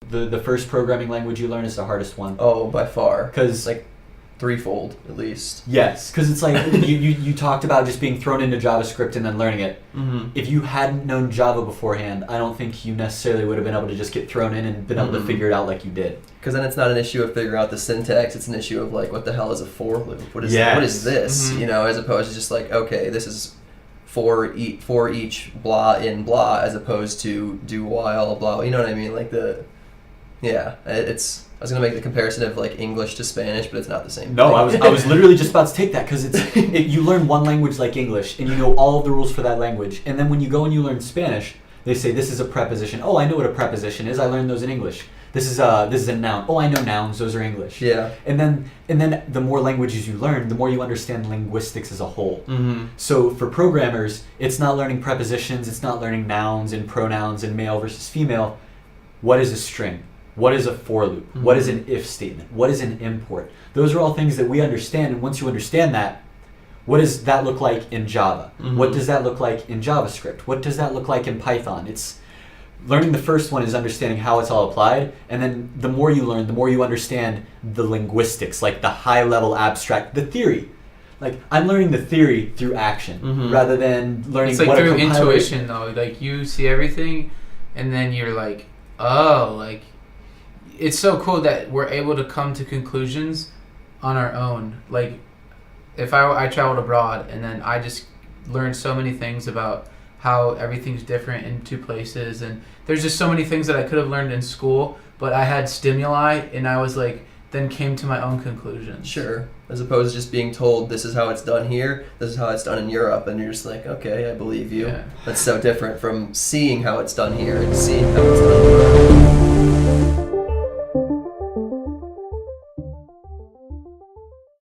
The first programming language you learn is the hardest one. Oh, by far. Because like threefold at least. Yes, because it's like you talked about just being thrown into JavaScript and then learning it. Mm-hmm. If you hadn't known Java beforehand, I don't think you necessarily would have been able to just get thrown in and been able to figure it out like you did. Because then it's not an issue of figuring out the syntax; it's an issue of like, what the hell is a for loop? What is this? Mm-hmm. You know, as opposed to just like, okay, this is for each blah in blah, as opposed to do while blah. You know what I mean? Like it's. I was gonna make the comparison of like English to Spanish, but it's not the same. No, thing. I was literally just about to take that because you learn one language like English and you know all of the rules for that language, and then when you go and you learn Spanish, they say this is a preposition. Oh, I know what a preposition is. I learned those in English. This is a noun. Oh, I know nouns. Those are English. Yeah. And then the more languages you learn, the more you understand linguistics as a whole. Mm-hmm. So for programmers, it's not learning prepositions. It's not learning nouns and pronouns and male versus female. What is a string? What is a for loop? Mm-hmm. What is an if statement? What is an import? Those are all things that we understand, and once you understand that, what does that look like in Java? Mm-hmm. What does that look like in JavaScript? What does that look like in Python? It's learning the first one is understanding how it's all applied, and then the more you learn, the more you understand the linguistics, like the high level abstract, the theory. Like I'm learning the theory through action rather than learning it's like what through a compiler. intuition though. Like you see everything and then you're like, oh, like it's so cool that we're able to come to conclusions on our own. Like if I traveled abroad and then I just learned so many things about how everything's different in two places, and there's just so many things that I could have learned in school, but I had stimuli and I was like then came to my own conclusions. Sure. As opposed to just being told this is how it's done here, this is how it's done in Europe, and you're just like, okay, I believe you. Yeah. That's so different from seeing how it's done here and seeing how it's done in Europe.